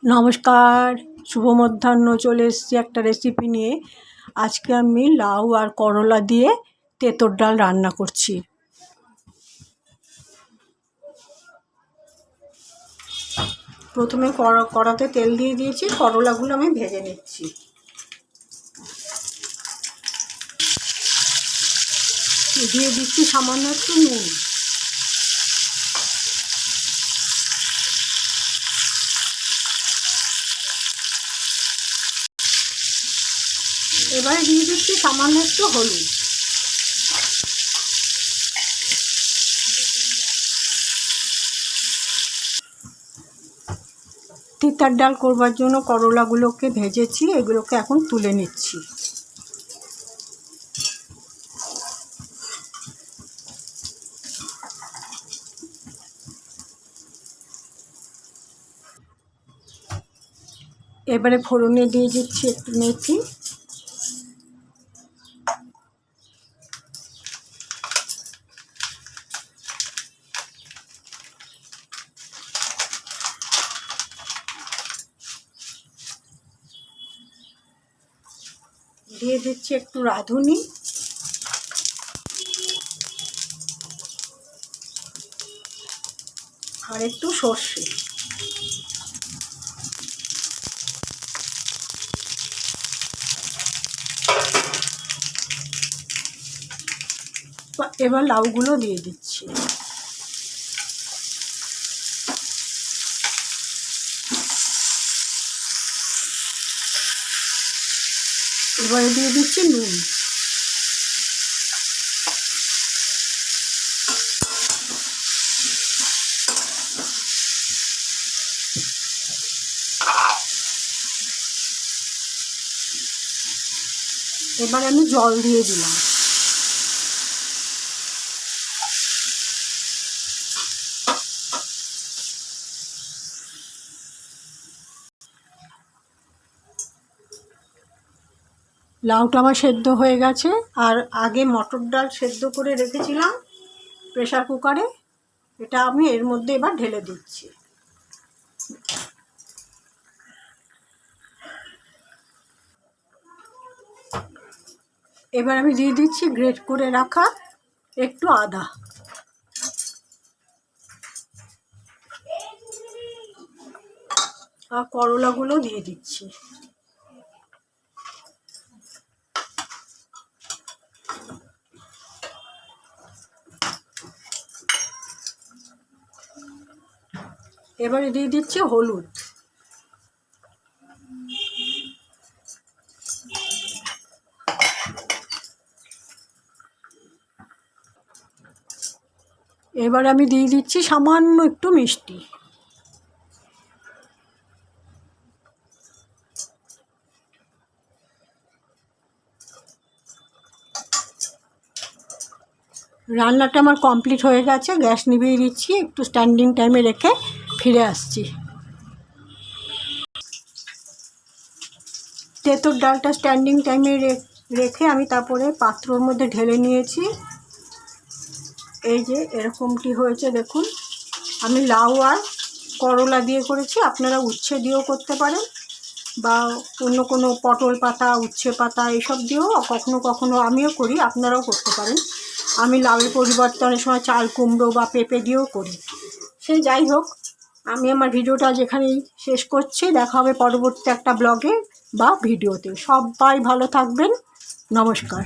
নমস্কার, শুভ মধ্যাহ্ন। চলে এসেছি একটা রেসিপি নিয়ে। আজকে আমি লাউ আর করলা দিয়ে তেঁতুর ডাল রান্না করছি। প্রথমে কড়াতে তেল দিয়ে দিয়েছি, করলাগুলো আমি ভেজে নিচ্ছি। দিয়ে দিচ্ছি সামান্য একটু নুন। এবারে দিয়ে দিচ্ছি সামান্য একটু হলুদ। তিতার ডাল করবার জন্য করলাগুলোকে ভেজেছি, এগুলোকে এখন তুলে নিচ্ছি। এবারে ফোড়নে দিয়ে দিচ্ছি একটু মেথি, দিয়ে দিচ্ছি একটু রাঁধুনি, আর একটু সর্ষে। এবার লাউগুলো দিয়ে দিচ্ছি। এবারে দিয়ে দিচ্ছি নুন। এবার আমি জল দিয়ে দিলাম। লাউটা আমার সেদ্ধ হয়ে গেছে। আর আগে মটর ডাল সেদ্ধ করে রেখেছিলাম প্রেসার কুকারে, এটা আমি এর মধ্যে এবার ঢেলে দিচ্ছি। এবার আমি দিয়ে দিচ্ছি গ্রেট করে রাখা একটু আদা। আর করলাগুলো দিয়ে দিচ্ছি। এবারে দিয়ে দিচ্ছি হলুদ। এবার আমি দিয়ে দিচ্ছি সামান্য একটু মিষ্টি। রান্নাটা আমার কমপ্লিট হয়ে গেছে, গ্যাস নিভিয়ে দিচ্ছি। একটু স্ট্যান্ডিং টাইমে রেখে ফিরে আসছি। তেঁতুর ডালটা স্ট্যান্ডিং টাইমে রেখে আমি তারপরে পাত্রর মধ্যে ঢেলে নিয়েছি। এই যে এরকমটি হয়েছে দেখুন। আমি লাউ আর করলা দিয়ে করেছি, আপনারা উচ্ছে দিয়েও করতে পারেন, বা অন্য কোনো পটল পাতা, উচ্ছে পাতা এসব দিয়েও কখনো কখনো আমিও করি, আপনারাও করতে পারেন। আমি লাউয়ের পরিবর্তে অনেক সময় চাল কুমড়ো বা পেঁপে দিয়েও করি। সে যাই হোক, আমি আমার ভিডিওটা যেখানেই শেষ করছি। দেখা হবে পরবর্তী একটা ব্লগে বা ভিডিওতে। সবাই ভালো থাকবেন। নমস্কার।